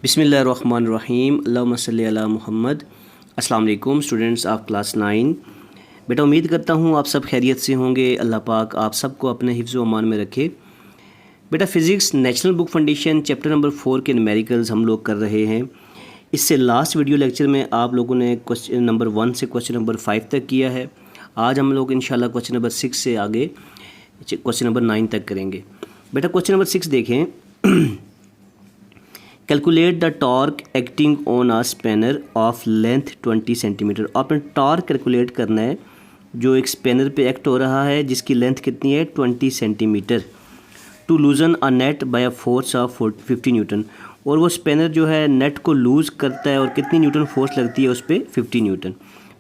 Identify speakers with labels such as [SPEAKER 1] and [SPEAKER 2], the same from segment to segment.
[SPEAKER 1] बिस्मिल्लाहिर्रहमानिर्रहीम अल्लाहुम्मा सल्ली अला मुहम्मद। अस्सलाम वालेकुम स्टूडेंट्स ऑफ क्लास 9। बेटा उम्मीद करता हूँ आप सब खैरियत से होंगे। अल्लाह पाक आप सबको अपने हिफ्ज़ व अमान में रखे। बेटा physics national book foundation chapter number 4 के न्यूमेरिकल्स हम लोग कर रहे हैं। इससे लास्ट वीडियो लेक्चर में आप लोगों ने क्वेश्चन नंबर 1 से क्वेश्चन नंबर 5 तक किया है। आज हम लोग इंशाल्लाह क्वेश्चन नंबर 6 से आगे क्वेश्चन नंबर 9 तक करेंगे। बेटा क्वेश्चन नंबर 6 देखें। Calculate the torque acting on a spanner of length 20 centimetre. आपने टॉर्क कैलकुलेट करना है जो एक स्पैनर पे एक्ट हो रहा है जिसकी लेंथ कितनी है 20 centimetre. To loosen a nut by a force of 50 newton. और वो स्पैनर जो है नेट को लूज़ करता है और कितनी न्यूटन फोर्स लगती है उस पर 50 न्यूटन।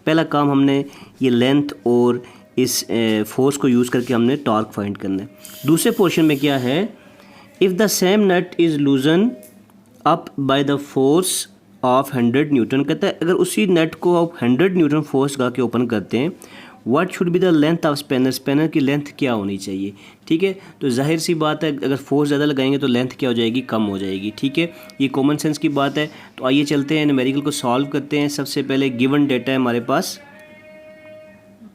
[SPEAKER 1] पहला काम हमने ये लेंथ और इस फोर्स को यूज़ करके हमने टॉर्क फाइंड करना है। दूसरे पोर्शन में क्या है, if the same net is लूजन up by the force of 100 Newton. कहता है अगर उसी नेट को आप 100 न्यूटन फोर्स लगा के ओपन करते हैं, what should be the length of spanner. Spanner की लेंथ क्या होनी चाहिए। ठीक है, तो जाहिर सी बात है अगर फोर्स ज़्यादा लगाएंगे तो लेंथ क्या हो जाएगी, कम हो जाएगी। ठीक है, ये कॉमन सेंस की बात है। तो आइए चलते हैं न्यूमेरिकल को सॉल्व करते हैं। सबसे पहले गिवन डेटा है हमारे पास।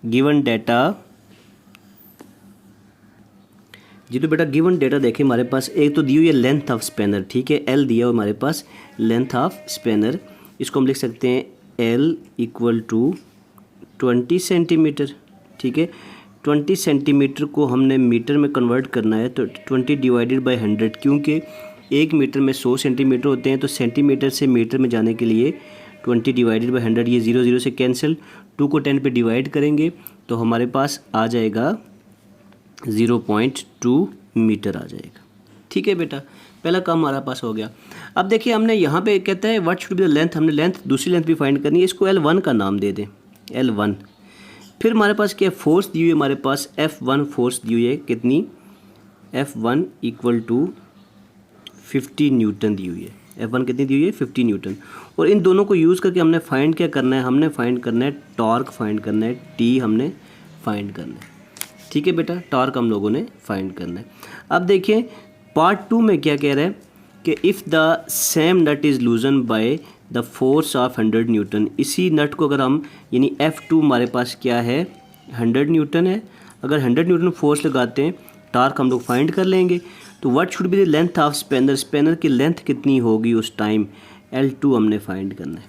[SPEAKER 1] गिवन डाटा जी, तो बेटा गिवन डेटा देखें हमारे पास एक तो दी हुई है लेंथ ऑफ स्पैनर। ठीक है, एल दिया हुआ हमारे पास लेंथ ऑफ स्पैनर। इसको हम लिख सकते हैं एल इक्वल टू 20 सेंटीमीटर। ठीक है, 20 सेंटीमीटर को हमने मीटर में कन्वर्ट करना है तो 20 डिवाइडेड बाय 100, क्योंकि एक मीटर में 100 सेंटीमीटर होते हैं तो सेंटीमीटर से मीटर में जाने के लिए 20 डिवाइडेड बाय 100, ये 0 0 से कैंसिल। 2 को 10 पे डिवाइड करेंगे तो हमारे पास आ जाएगा 0.2 मीटर आ जाएगा। ठीक है बेटा, पहला काम हमारा पास हो गया। अब देखिए हमने यहाँ पे कहता है what should be the length. हमने लेंथ दूसरी लेंथ भी फाइंड करनी है, इसको L1 का नाम दे दें, L1। फिर हमारे पास क्या फोर्स दी हुई है, हमारे पास F1 फोर्स दी हुई है। कितनी, F1 इक्वल टू 50 न्यूटन दी हुई है। F1 कितनी दी हुई है, 50 न्यूटन। और इन दोनों को यूज़ करके हमने फाइंड क्या करना है, हमने फाइंड करना है टॉर्क फाइंड करना है, T हमने फाइंड करना है। ठीक है बेटा, टॉर्क हम लोगों ने फाइंड करना है। अब देखिए पार्ट 2 में क्या कह रहा है कि if the same nut is loosen by the force of 100 newton. इसी नट को अगर हम यानी F2 हमारे पास क्या है 100 न्यूटन है। अगर 100 न्यूटन फोर्स लगाते हैं टॉर्क हम लोग फाइंड कर लेंगे। तो what should be the length of spanner. Spanner की लेंथ कितनी होगी उस टाइम, L2 हमने फाइंड करना है।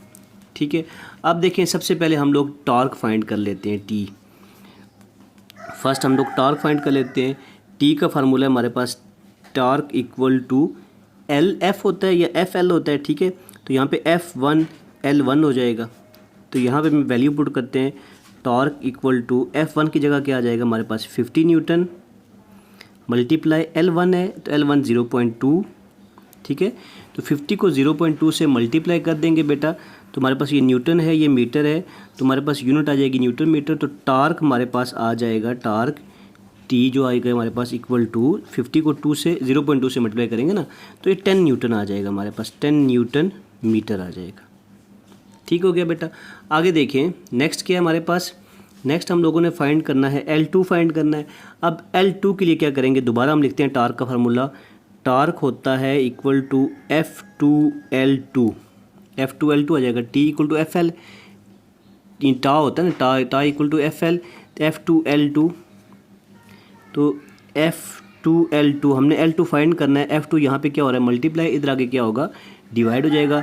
[SPEAKER 1] ठीक है, अब देखें सबसे पहले हम लोग टॉर्क फाइंड कर लेते हैं, T। फर्स्ट हम लोग टॉर्क फाइंड कर लेते हैं। टी का फार्मूला है हमारे पास torque equal to L F होता है या एफ एल होता है। ठीक है, तो यहाँ पे F1 L1 हो जाएगा। तो यहाँ पे हम वैल्यू पुट करते हैं टॉर्क इक्वल टू F1 की जगह क्या आ जाएगा हमारे पास 50 न्यूटन मल्टीप्लाई L1 है तो L1 0.2। ठीक है, तो 50 को 0.2 से मल्टीप्लाई कर देंगे बेटा तो हमारे पास ये न्यूटन है, ये मीटर है, तो हमारे पास यूनिट आ जाएगी न्यूटन मीटर। तो टॉर्क हमारे पास आ जाएगा, टॉर्क टी जो आएगा हमारे पास इक्वल टू 50 को 2 से 0.2 से मल्टीप्लाई करेंगे ना तो ये 10 न्यूटन आ जाएगा हमारे पास, 10 न्यूटन मीटर आ जाएगा। ठीक हो गया बेटा। आगे देखें नेक्स्ट क्या है हमारे पास। नेक्स्ट हम लोगों ने फाइंड करना है L2 फाइंड करना है। अब L2 के लिए क्या करेंगे, दोबारा हम लिखते हैं टॉर्क का फार्मूला। टॉर्क होता है इक्वल टू F2L2। F2L2 आ जाएगा, T इक्वल टू FL। टा होता है ना, टा इक्वल टू FL, F2L2। तो F2L2 हमने L2 फाइंड करना है। F2 यहाँ पे क्या हो रहा है मल्टीप्लाई, इधर आगे क्या होगा डिवाइड हो जाएगा।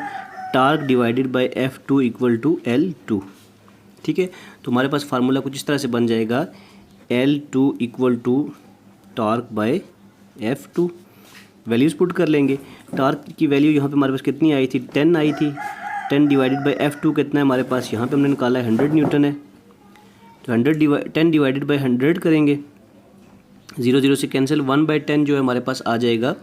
[SPEAKER 1] Torque divided by F2 equal to L2। ठीक है, तो हमारे पास फार्मूला कुछ इस तरह से बन जाएगा L2 equal to torque by F2। Values put कर लेंगे। टॉर्क की वैल्यू यहाँ पे हमारे पास कितनी आई थी, 10 आई थी। 10 डिवाइडेड बाय F2 कितना है हमारे पास, यहाँ पे हमने निकाला है 100 न्यूटन है। तो 10 डिवाइडेड बाय 100 करेंगे, 0 0 से कैंसिल, 1/10 जो है हमारे पास आ जाएगा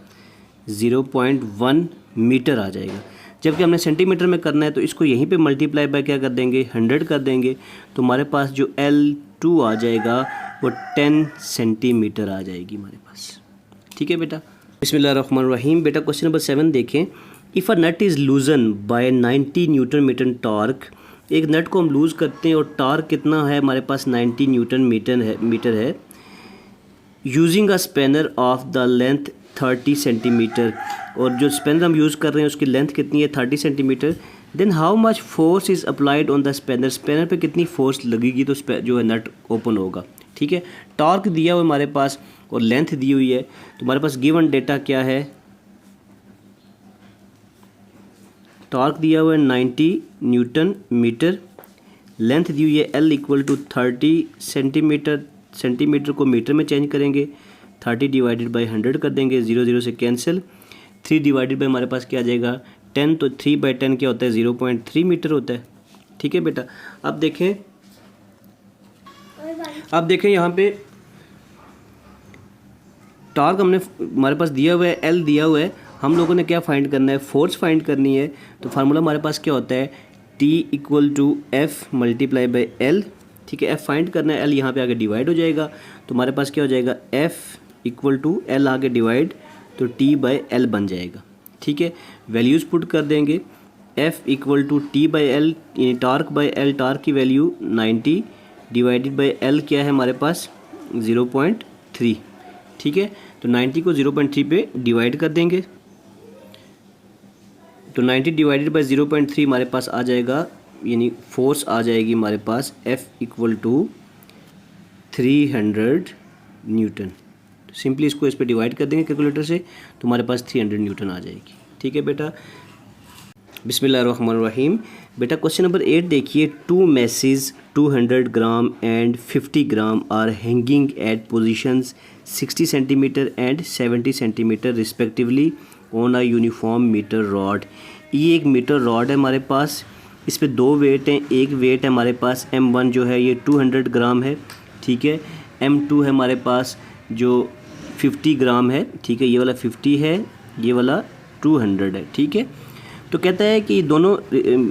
[SPEAKER 1] 0.1 मीटर आ जाएगा। जबकि हमने सेंटीमीटर में करना है तो इसको यहीं पे मल्टीप्लाई बाय क्या कर देंगे 100 कर देंगे। तो हमारे पास जो L2 आ जाएगा वो 10 सेंटीमीटर आ जाएगी हमारे पास। ठीक है बेटा, बिस्मिल्लाहिर्रहमानिर्रहीम। बेटा क्वेश्चन नंबर 7 देखें। If a nut is loosen by 90 newton metre torque. एक नट को हम लूज़ करते हैं और टॉर्क कितना है हमारे पास 90 न्यूटन मीटर है using a spanner of the length 30 centimetre और जो स्पेनर हम यूज़ कर रहे हैं उसकी लेंथ कितनी है 30 centimetre. Then how much force is applied on the spanner, spanner पे कितनी फोर्स लगेगी तो जो है नट ओपन होगा। ठीक है, टॉर्क दिया हुआ है हमारे पास और लेंथ दी हुई है, तो हमारे पास गिवन डेटा क्या है, टॉर्क दिया हुआ है 90 न्यूटन मीटर, लेंथ दी हुई है L equal to 30 centimetre, centimetre को मीटर में चेंज करेंगे, 30 डिवाइडेड बाई 100 कर देंगे, 0 0 से कैंसिल, 3 डिवाइडेड बाई हमारे पास क्या आ जाएगा 10, तो 3/10 क्या होता है 0.3 मीटर होता है। ठीक है बेटा, अब देखें यहाँ पे टॉर्क हमने हमारे पास दिया हुआ है, L दिया हुआ है, हम लोगों ने क्या फाइंड करना है, फोर्स फाइंड करनी है। तो फार्मूला हमारे पास क्या होता है T equal to F multiply by L। ठीक है, F फाइंड करना है, L यहाँ पे आगे डिवाइड हो जाएगा, तो हमारे पास क्या हो जाएगा F इक्वल टू L आगे डिवाइड, तो T बाई L बन जाएगा। ठीक है, वैल्यूज़ पुट कर देंगे, F equal to T by L, torque by L, torque की वैल्यू 90 डिवाइडेड बाई L क्या है हमारे पास 0.3। ठीक है, तो 90 को 0.3 पे डिवाइड कर देंगे, तो 90 डिवाइडेड बाई 0.3 हमारे पास आ जाएगा, यानी फोर्स आ जाएगी हमारे पास F equal to 300 newton. Simply इसको इस पर डिवाइड कर देंगे कैलकुलेटर से, तो हमारे पास 300 न्यूटन आ जाएगी। ठीक है बेटा, बिस्मिल्लाहिर्रहमानिर्रहीम। बेटा क्वेश्चन नंबर 8 देखिए, 2 masses 200 gram and 50 gram are hanging at positions 60 centimetre and 70 centimetre respectively on a uniform metre rod. ये एक मीटर रॉड है हमारे पास, इस पे 2 वेट हैं, एक वेट है हमारे पास M1 जो है ये 200 ग्राम है। ठीक है, M2 है हमारे पास जो 50 ग्राम है। ठीक है, ये वाला 50 है, ये वाला 200 है। ठीक है, तो कहता है कि दोनों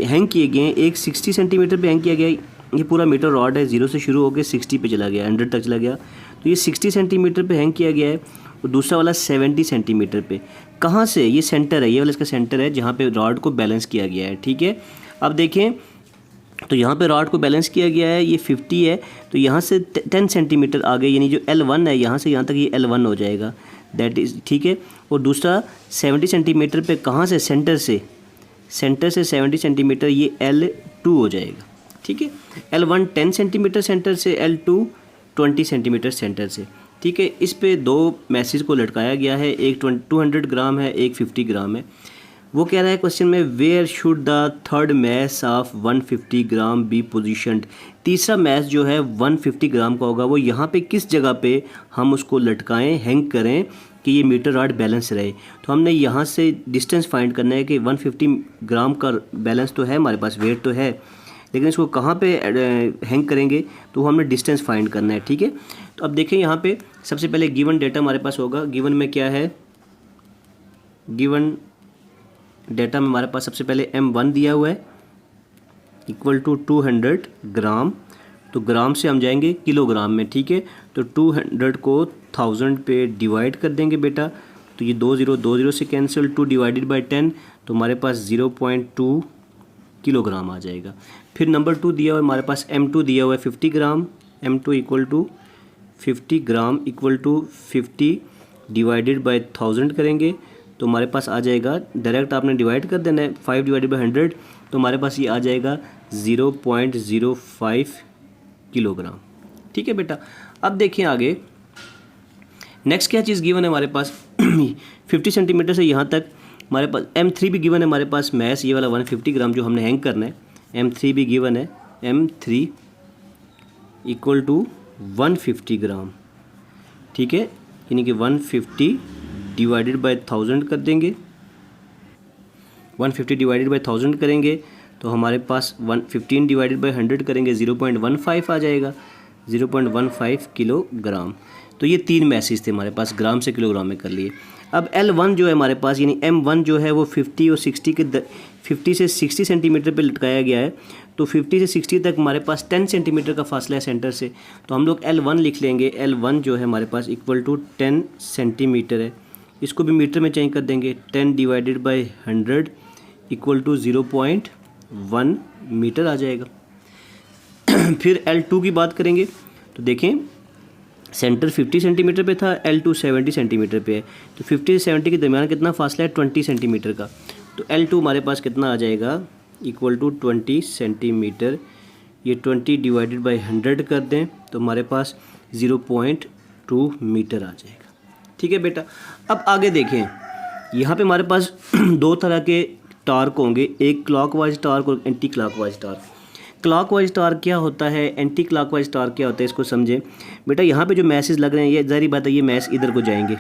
[SPEAKER 1] हैंग किए गए हैं, एक 60 सेंटीमीटर पे हैंग किया गया, ये पूरा मीटर रॉड है, 0 से शुरू होकर 60 पे चला गया, 100 तक चला गया, तो ये 60 सेंटीमीटर पे हैंग किया गया है, और दूसरा वाला 70 सेंटीमीटर पे। कहाँ से, ये सेंटर है, ये वाला इसका सेंटर है जहाँ पे रॉड को बैलेंस किया गया है। ठीक है, अब देखें तो यहाँ पे रॉड को बैलेंस किया गया है, ये 50 है, तो यहाँ से 10 सेंटीमीटर आगे, यानी जो L1 है यहाँ से यहाँ तक ये L1 हो जाएगा, दैट इज़। ठीक है, और दूसरा 70 सेंटीमीटर पे कहाँ से, सेंटर से 70 सेंटीमीटर ये L2 हो जाएगा। ठीक है, L1 10 सेंटीमीटर सेंटर से, L2 20 सेंटीमीटर सेंटर से। ठीक है, इस पे 2 मैसेज को लटकाया गया है, एक 200 ग्राम है, एक 50 ग्राम है। वो कह रहा है क्वेश्चन में, where should the third mass of 150 gram be positioned. तीसरा मैस जो है 150 ग्राम का होगा, वो यहाँ पे किस जगह पे हम उसको लटकाएं, हैंग करें कि ये मीटर रॉड बैलेंस रहे। तो हमने यहाँ से डिस्टेंस फाइंड करना है कि 150 ग्राम का बैलेंस तो है हमारे पास, वेट तो है, लेकिन इसको कहाँ पे हैंग करेंगे, तो हमने डिस्टेंस फाइंड करना है। ठीक है, तो अब देखें यहाँ पे सबसे पहले गिवन डेटा हमारे पास होगा, गिवन में क्या है, गिवन डेटा में हमारे पास सबसे पहले M1 दिया हुआ है इक्वल टू 200 ग्राम, तो ग्राम से हम जाएंगे किलोग्राम में। ठीक है, तो 200 को 1000 पे डिवाइड कर देंगे बेटा, तो ये 2 0 से कैंसिल, 2 डिवाइडेड बाई 10, तो हमारे पास 0.2 किलोग्राम आ जाएगा। फिर नंबर 2 दिया हुआ है हमारे पास, M2 दिया हुआ है 50 gram, M2 equal to 50 gram equal to 50 divided by 1000 करेंगे, तो हमारे पास आ जाएगा, डायरेक्ट आपने डिवाइड कर देना है, 5 डिवाइडेड बाई 100, तो हमारे पास ये आ जाएगा 0.05 किलोग्राम। ठीक है बेटा, अब देखिए आगे नेक्स्ट क्या चीज़ गिवन है हमारे पास 50 सेंटीमीटर से यहाँ तक हमारे पास M3 भी गिवन है हमारे पास, मैस ये वाला 150 ग्राम जो हमने हैंग करना है, M3 भी गिवन है, M3 इक्वल टू 150 ग्राम। ठीक है, यानी कि 150 डिवाइडेड बाई 1000 कर देंगे, 150 डिवाइडेड बाई 1000 करेंगे, तो हमारे पास 15 डिवाइडेड बाई 100 करेंगे, 0.15 आ जाएगा, 0.15 किलोग्राम। तो ये 3 मैसेज थे हमारे पास, ग्राम से किलोग्राम में कर लिए। अब L1 जो है हमारे पास, यानी M1 जो है वो 50 और 60 के 50 से 60 सेंटीमीटर पे लटकाया गया है, तो 50 से 60 तक हमारे पास 10 सेंटीमीटर का फासला है सेंटर से, तो हम लोग L1 लिख लेंगे, L1 जो है हमारे पास इक्वल टू 10 सेंटीमीटर है, इसको भी मीटर में चेंज कर देंगे, 10 divided by 100 equal to 0.1 metre आ जाएगा। फिर L2 की बात करेंगे, तो देखें सेंटर 50 सेंटीमीटर पे था, L2 70 सेंटीमीटर पे है, तो 50 से 70 के दरमियान कितना फासला है 20 सेंटीमीटर का। तो L2 हमारे पास कितना आ जाएगा इक्वल टू 20 सेंटीमीटर। ये 20 डिवाइडेड बाई 100 कर दें तो हमारे पास 0.2 मीटर आ जाएगा। ठीक है बेटा, अब आगे देखें, यहाँ पे हमारे पास दो तरह के टार्क होंगे, एक क्लॉकवाइज टार्क और anti clockwise torque. Clockwise torque क्या होता है, एंटी क्लॉकवाइज टार्क क्या होता है, इसको समझें बेटा। यहाँ पे जो मैसेज लग रहे हैं ये ज़ाहिर बात है ये मैस इधर को जाएंगे,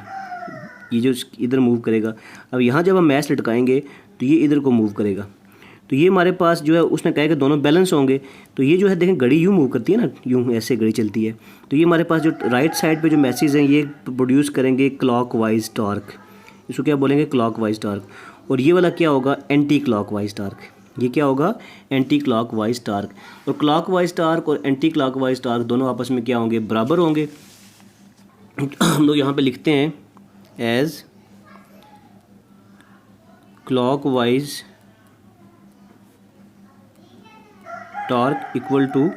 [SPEAKER 1] ये जो इधर मूव करेगा। अब यहाँ जब हम मैस लटकाएंगे तो ये इधर को मूव करेगा, तो ये हमारे पास जो है उसने कहा कि दोनों बैलेंस होंगे। तो ये जो है देखें घड़ी यूँ मूव करती है ना, यूँ ऐसे घड़ी चलती है, तो ये हमारे पास जो राइट साइड पे जो मैसेज हैं ये प्रोड्यूस करेंगे क्लॉकवाइज टार्क, इसको क्या बोलेंगे क्लॉकवाइज टार्क। और ये वाला क्या होगा एंटी क्लॉकवाइज टार्क, ये क्या होगा एंटी क्लॉकवाइज टार्क। और क्लॉकवाइज टार्क और एंटी क्लॉकवाइज टार्क दोनों आपस में क्या होंगे बराबर होंगे। हम लोग यहाँ पे लिखते हैं as clockwise torque equal to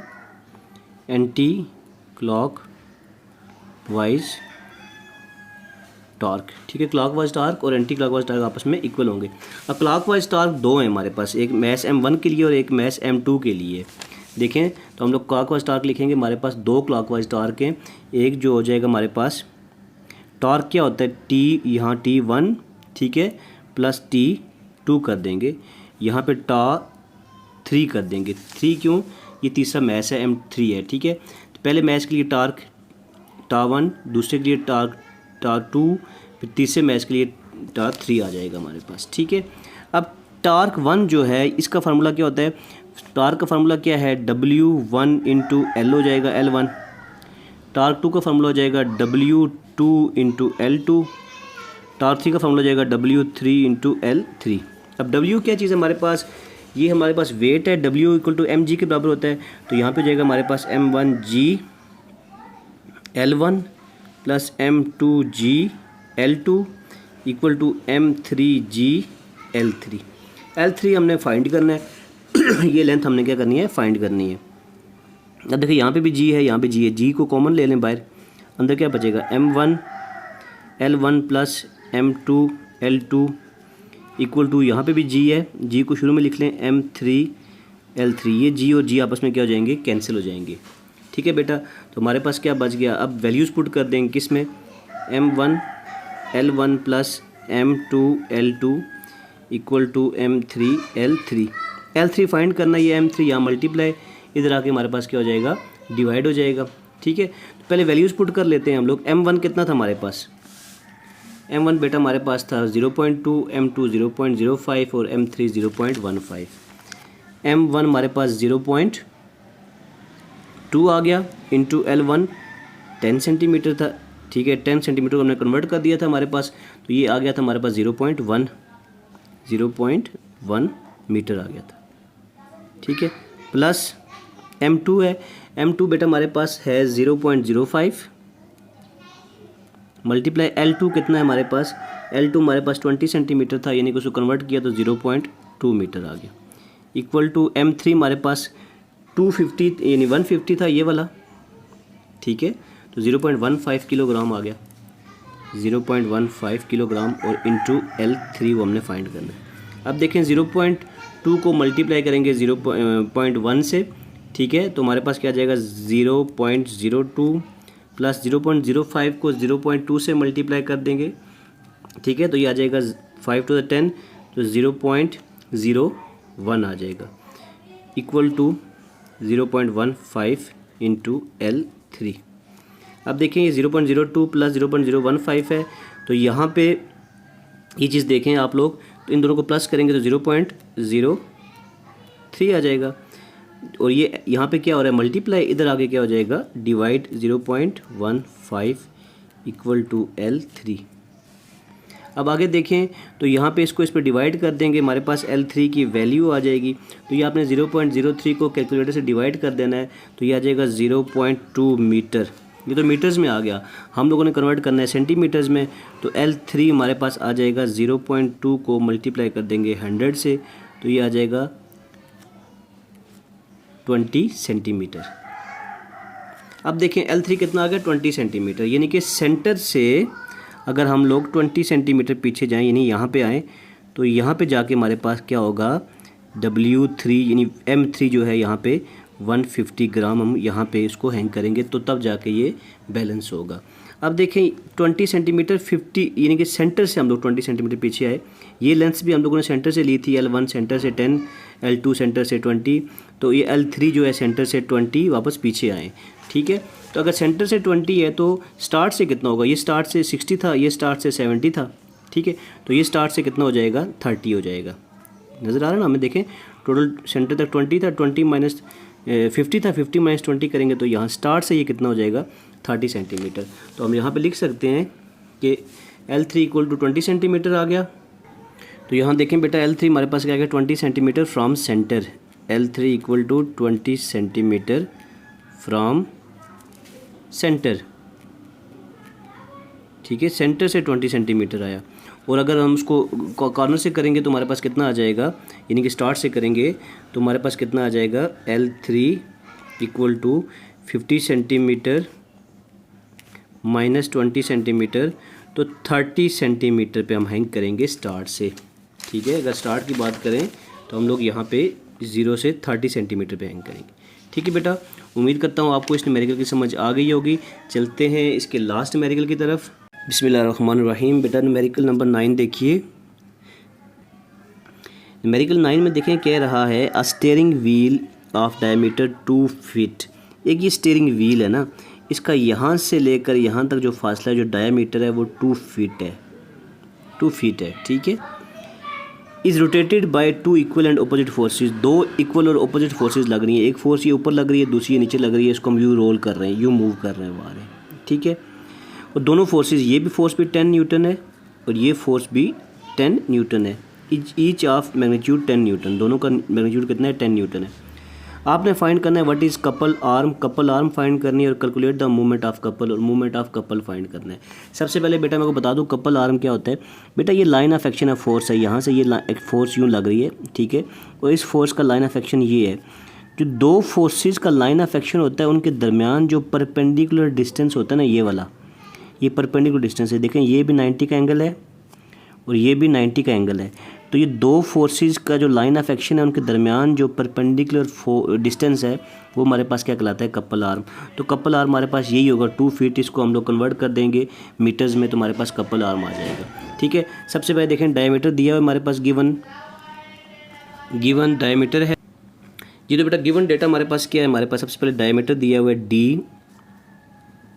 [SPEAKER 1] anti clockwise torque. ठीक है, क्लॉकवाइज टार्क और एंटी क्लॉकवाइज टार्क आपस में इक्वल होंगे। अब क्लॉकवाइज टार्क दो हैं हमारे पास, एक मैस M1 के लिए और एक मैस M2 के लिए। देखें तो हम लोग क्लॉकवाइज टार्क लिखेंगे, हमारे पास दो क्लॉकवाइज टार्क हैं। एक जो हो जाएगा हमारे पास टार्क क्या होता है T, यहाँ T1 ठीक है प्लस T2 कर देंगे, यहाँ पे टा3 कर देंगे। 3 क्यों, ये तीसरा मैस है M3 है। ठीक है, तो पहले मैस के लिए टार्क टा1, दूसरे के लिए टा2, फिर तीसरे मैच के लिए टा3 आ जाएगा हमारे पास। ठीक है, अब टार्क 1 जो है इसका फार्मूला क्या होता है, टार्क का फार्मूला क्या है W1 इंटू L हो जाएगा L1। टार्क 2 का फार्मूला हो जाएगा W2 इंटू L2। टार्क 3 का फार्मूला हो जाएगा W3 इंटू L3। अब W क्या चीज़ है हमारे पास, ये हमारे पास वेट है, W इक्वल टू mg के बराबर होता है। तो यहाँ पे हो जाएगा हमारे पास m1g L1 plus m2g L2 equal to m3g L3। L3 हमने फाइंड करना है ये लेंथ हमने क्या करनी है फाइंड करनी है। अब देखिए यहाँ पे भी g है, यहाँ पे g है, g को कॉमन ले लें बाहर, अंदर क्या बचेगा m1 L1 plus m2 L2 equal to यहाँ पे भी g है, g को शुरू में लिख लें m3 L3। ये g और g आपस में क्या हो जाएंगे कैंसिल हो जाएंगे। ठीक है बेटा, तो हमारे पास क्या बच गया, अब वैल्यूज़ पुट कर देंगे किस में, m1 L1 plus m2 L2 equal to m3 L3। L3 find करना, ये m3 यहाँ मल्टीप्लाई, इधर आके हमारे पास क्या हो जाएगा डिवाइड हो जाएगा। ठीक है, तो पहले वैल्यूज़ पुट कर लेते हैं हम लोग। m1 कितना था हमारे पास, m1 बेटा हमारे पास था 0.2, m2 0.05 और m3 0.15। m1 हमारे पास 0.2 आ गया इंटू L1 10 सेंटीमीटर था। ठीक है, 10 सेंटीमीटर को हमने कन्वर्ट कर दिया था हमारे पास, तो ये आ गया था हमारे पास 0.1 मीटर आ गया था। ठीक है, प्लस m2 है, m2 बेटा हमारे पास है 0.05 मल्टीप्लाई L2 कितना है हमारे पास, L2 हमारे पास 20 सेंटीमीटर था, यानी कि उसको कन्वर्ट किया तो 0.2 मीटर आ गया इक्वल टू m3 हमारे पास 250 यानी 150 था ये वाला। ठीक है, तो 0.15 किलोग्राम आ गया, 0.15 किलोग्राम और इंटू L3 वो हमने फाइंड करना है। अब देखें 0.2 को मल्टीप्लाई करेंगे 0.1 से। ठीक है, तो हमारे पास क्या आ जाएगा 0.02 प्लस 0.05 को 0.2 से मल्टीप्लाई कर देंगे। ठीक है, तो ये आ जाएगा 5 to the 10 तो 0.01 आ जाएगा इक्वल टू 0.15 इंटू L3। अब देखें ये 0.02 प्लस 0.015 है, तो यहाँ पे ये चीज़ देखें आप लोग, तो इन दोनों को प्लस करेंगे तो 0.03 आ जाएगा। और ये यहाँ पे क्या हो रहा है मल्टीप्लाई, इधर आगे क्या हो जाएगा डिवाइड 0.15 इक्वल टू L3। अब आगे देखें तो यहाँ पे इसको इस पर डिवाइड कर देंगे, हमारे पास L3 की वैल्यू आ जाएगी। तो ये आपने 0.03 को कैलकुलेटर से डिवाइड कर देना है, तो ये आ जाएगा 0.2 मीटर। ये तो मीटर्स में आ गया, हम लोगों ने कन्वर्ट करना है सेंटीमीटर्स में। तो L3 हमारे पास आ जाएगा 0.2 को मल्टीप्लाई कर देंगे 100 से, तो ये आ जाएगा 20 सेंटीमीटर। अब देखें L3 कितना आ गया 20 सेंटीमीटर, यानी कि सेंटर से अगर हम लोग 20 सेंटीमीटर पीछे जाएं, यानी यहाँ पे आएँ, तो यहाँ पे जाके हमारे पास क्या होगा W3 यानी M3 जो है यहाँ पे 150 ग्राम हम यहाँ पे इसको हैंग करेंगे, तो तब जाके ये बैलेंस होगा। अब देखें 20 सेंटीमीटर 50 यानी कि सेंटर से हम लोग 20 सेंटीमीटर पीछे आए, ये लेंथ भी हम लोगों ने सेंटर से ली थी, L1 सेंटर से 10, L2 सेंटर से 20, तो ये L3 जो है सेंटर से 20 वापस पीछे आए, ठीक है। तो अगर सेंटर से 20 है तो स्टार्ट से कितना होगा, ये स्टार्ट से 60 था, ये स्टार्ट से 70 था, ठीक है। तो ये स्टार्ट से कितना हो जाएगा 30 हो जाएगा, नज़र आ रहा है ना हमें। देखें टोटल सेंटर तक 20 था, 20 माइनस 50 था, 50 माइनस 20 करेंगे तो यहाँ स्टार्ट से ये कितना हो जाएगा 30 सेंटीमीटर। तो हम यहाँ पे लिख सकते हैं कि L3 इक्वल टू 20 सेंटीमीटर आ गया। तो यहाँ देखें बेटा L3 हमारे पास क्या आ गया 20 centimetre from centre, L3 equal to 20 centimetre from centre, ठीक है। सेंटर से 20 सेंटीमीटर आया, और अगर हम उसको कॉर्नर से करेंगे तो हमारे पास कितना आ जाएगा, यानी कि स्टार्ट से करेंगे तो हमारे पास कितना आ जाएगा L3 equal to 50 centimetre minus 20 centimetre, तो 30 सेंटीमीटर पे हम हैंग करेंगे स्टार्ट से, ठीक है। अगर स्टार्ट की बात करें तो हम लोग यहाँ पे 0 से 30 सेंटीमीटर पे हैंग करेंगे, ठीक है बेटा। उम्मीद करता हूँ आपको इस न्यूमेरिकल की समझ आ गई होगी। चलते हैं इसके लास्ट न्यूमेरिकल की तरफ। बिस्मिल्लाहिर्रहमानिर्रहीम। बेटा न्यूमेरिकल नंबर 9 देखिए। न्यूमेरिकल 9 में देखें कह रहा है a steering wheel of diameter 2 feet. एक ये स्टीयरिंग व्हील है ना, इसका यहाँ से लेकर यहाँ तक जो फासला है, जो डायमीटर है वो 2 फीट है, 2 फीट है, ठीक है। Is rotated bye 2 equal and opposite forces. 2 equal और अपोजिट फोर्सेज लग रही हैं, एक फोर्स ये ऊपर लग रही है, दूसरी ये नीचे लग रही है, इसको हम यू रोल कर रहे हैं, यू मूव कर रहे हैं बाहर, ठीक है। और दोनों फोर्सेज, ये भी फोर्स भी 10 न्यूटन है और ये फोर्स भी 10 न्यूटन है, ईच ऑफ मैग्नीट्यूड 10 न्यूटन, दोनों का मैग्नीट्यूड कितना है 10 न्यूटन है। आपने फाइंड करना है what is couple arm, couple arm find करनी है और calculate the movement of couple, और मूवमेंट ऑफ कपल फाइंड करना है। सबसे पहले बेटा मैं को बता दूं कपल आर्म क्या होता है। बेटा ये लाइन ऑफ एक्शन है, फोर्स है, यहाँ से ये एक फोर्स यूँ लग रही है, ठीक है, और इस फोर्स का लाइन ऑफ एक्शन ये है। जो दो फोर्सेस का लाइन ऑफ एक्शन होता है उनके दरमियान जो परपेंडिकुलर डिस्टेंस होता है ना, ये वाला, ये परपेंडिकुलर डिस्टेंस है। देखें ये भी 90 का एंगल है और ये भी 90 का एंगल है, तो ये दो फोर्सेस का जो लाइन ऑफ एक्शन है उनके दरमियान जो परपेंडिकुलर डिस्टेंस है वो हमारे पास क्या कहलाता है, कपल आर्म। तो कपल आर्म हमारे पास यही होगा 2 फीट, इसको हम लोग कन्वर्ट कर देंगे मीटर्स में तो हमारे पास कपल आर्म आ जाएगा, ठीक है। सबसे पहले देखें डायमीटर दिया हुआ है हमारे पास, गिवन डायमीटर है जी। तो बेटा गिवन डेटा हमारे पास क्या है, हमारे पास सबसे पहले डायमीटर दिया हुआ है D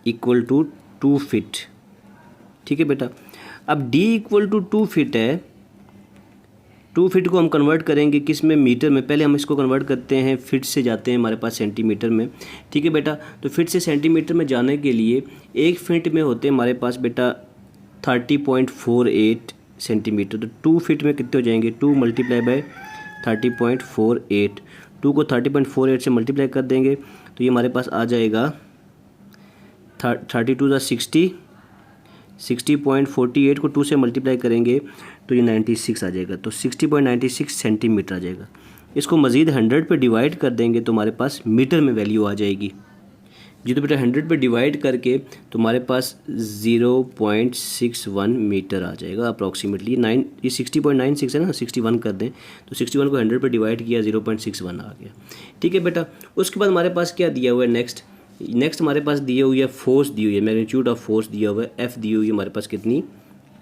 [SPEAKER 1] इक्वल टू 2 फीट, ठीक है बेटा। अब D इक्वल टू 2 फीट है, 2 फीट को हम कन्वर्ट करेंगे किस में, मीटर में। पहले हम इसको कन्वर्ट करते हैं, फिट से जाते हैं हमारे पास सेंटीमीटर में, ठीक है बेटा। तो फिट से सेंटीमीटर में जाने के लिए 1 फीट में होते हैं हमारे पास बेटा 30.48 सेंटीमीटर। तो 2 फीट में कितने हो जाएंगे, 2 मल्टीप्लाई बाय 30.48, 2 को 30.48 से मल्टीप्लाई कर देंगे तो ये हमारे पास आ जाएगा 32 + 60, 60.48 को 2 से मल्टीप्लाई करेंगे तो ये 96 आ जाएगा, तो 60.96 सेंटीमीटर आ जाएगा। इसको मज़ीद 100 पे डिवाइड कर देंगे तो हमारे पास मीटर में वैल्यू आ जाएगी जी। तो बेटा 100 पे डिवाइड करके तो हमारे पास 0.61 मीटर आ जाएगा अप्रॉक्सीमेटली। ये 60.96 है ना, 61 कर दें तो 61 को 100 पे डिवाइड किया 0.61 आ गया, ठीक है बेटा। उसके बाद हमारे पास क्या दिया हुआ है, नेक्स्ट हमारे पास दिए हुई है फोर्स दी हुई है, मैग्नीट्यूड ऑफ फोर्स दिया हुआ है, F दी हुई है हमारे पास कितनी,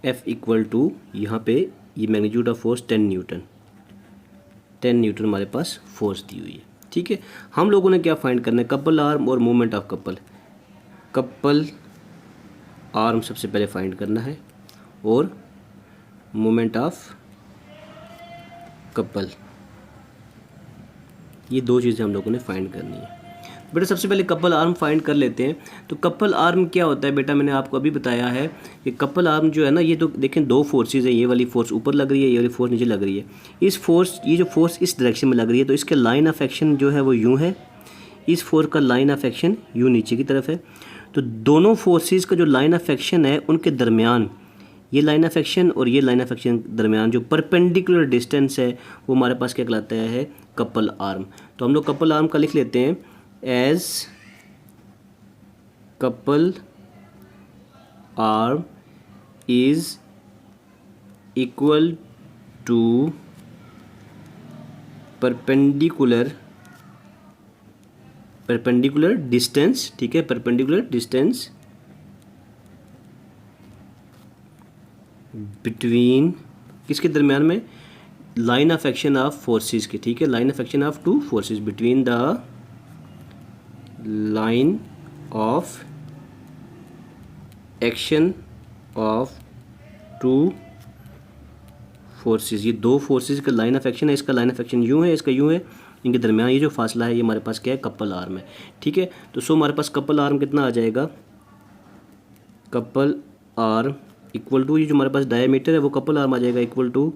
[SPEAKER 1] F इक्वल टू यहाँ पे ये magnitude of force 10 Newton, 10 Newton हमारे पास फोर्स दी हुई है, ठीक है। हम लोगों ने क्या फाइंड करना है, कपल आर्म और movement of couple. Couple arm सबसे पहले फाइंड करना है और मूवमेंट ऑफ कपल, ये दो चीज़ें हम लोगों ने फाइंड करनी है बेटा। सबसे पहले कपल आर्म फाइंड कर लेते हैं। तो कपल आर्म क्या होता है बेटा, मैंने आपको अभी बताया है कि कपल आर्म जो है ना, ये तो देखें दो फोर्सेज है, ये वाली फोर्स ऊपर लग रही है, ये वाली फोर्स नीचे लग रही है। ये जो फोर्स इस डायरेक्शन में लग रही है तो इसके लाइन ऑफ एक्शन जो है वो यूँ है, इस फोर्स का लाइन ऑफ एक्शन यूँ नीचे की तरफ है। तो दोनों फोर्सेज का जो लाइन ऑफ एक्शन है उनके दरमियान, ये लाइन ऑफ एक्शन और ये लाइन ऑफ एक्शन दरमियान जो परपेंडिकुलर डिस्टेंस है वो हमारे पास क्या कहलाता है, कपल आर्म। तो हम लोग कपल आर्म का लिख लेते हैं as couple arm is equal to perpendicular distance, ठीक है, perpendicular distance between किसके दरमियान में, line of action of forces के, ठीक है, line of action of two forces, between the line of action of two forces. ये दो फोर्सेस का लाइन ऑफ एक्शन है, इसका लाइन ऑफ एक्शन यूँ है, इसका यूँ है, इनके दरमियान ये जो फासला है ये हमारे पास क्या है, कपल आर्म है, ठीक है। तो सो हमारे पास कपल आर्म कितना आ जाएगा, कपल आर्म इक्वल टू, ये जो हमारे पास डायमीटर है वो कपल आर्म आ जाएगा इक्वल टू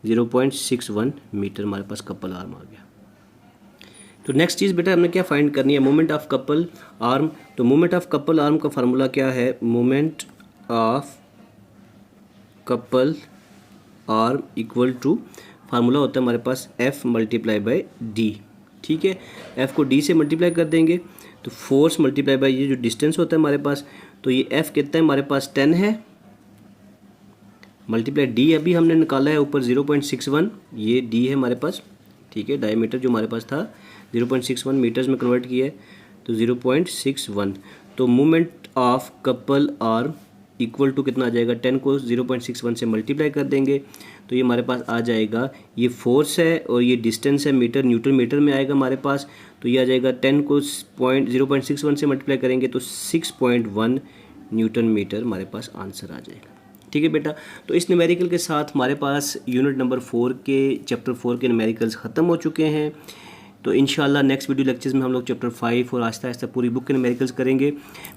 [SPEAKER 1] 0.61 मीटर, हमारे पास कपल आर्म आ गया। तो नेक्स्ट चीज़ बेटा हमने क्या फाइंड करनी है, मोमेंट ऑफ कपल आर्म। तो मोमेंट ऑफ कपल आर्म का फार्मूला क्या है, moment of couple arm equal to, formula होता है हमारे पास F मल्टीप्लाई बाई डी, ठीक है। F को D से मल्टीप्लाई कर देंगे तो फोर्स मल्टीप्लाई बाई ये जो डिस्टेंस होता है हमारे पास, तो ये F कितना है हमारे पास 10 है, मल्टीप्लाई D अभी हमने निकाला है ऊपर 0.61, ये D है हमारे पास, ठीक है। डायमीटर जो हमारे पास था 0.61 मीटर्स में कन्वर्ट किया है तो 0.61, तो moment of couple arm equal to कितना आ जाएगा, 10 को 0.61 से मल्टीप्लाई कर देंगे तो ये हमारे पास आ जाएगा, ये फोर्स है और ये डिस्टेंस है मीटर, न्यूटन मीटर में आएगा हमारे पास, तो ये आ जाएगा 10 को 0.61 से मल्टीप्लाई करेंगे तो 6.1 न्यूटन मीटर हमारे पास आंसर आ जाएगा, ठीक है बेटा। तो इस न्यूमेरिकल के साथ हमारे पास यूनिट नंबर 4 के चैप्टर 4 के न्यूमेरिकल्स ख़त्म हो चुके हैं। तो इंशाल्लाह नेक्स्ट वीडियो लेक्चर्स में हम लोग चैप्टर 5 और आहिस्ता आहिस्ता पूरी बुक के न्यूमेरिकल्स करेंगे।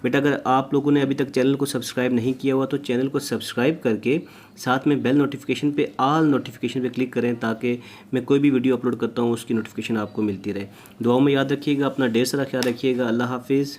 [SPEAKER 1] बेटा अगर आप लोगों ने अभी तक चैनल को सब्सक्राइब नहीं किया हुआ तो चैनल को सब्सक्राइब करके साथ में बेल नोटिफिकेशन पे ऑल नोटिफिकेशन पे क्लिक करें ताकि मैं कोई भी वीडियो अपलोड करता हूँ उसकी नोटिफिकेशन आपको मिलती रहे। दुआओं में याद रखिएगा, अपना ढेर सारा ख्याल रखिएगा। अल्लाह हाफिज़।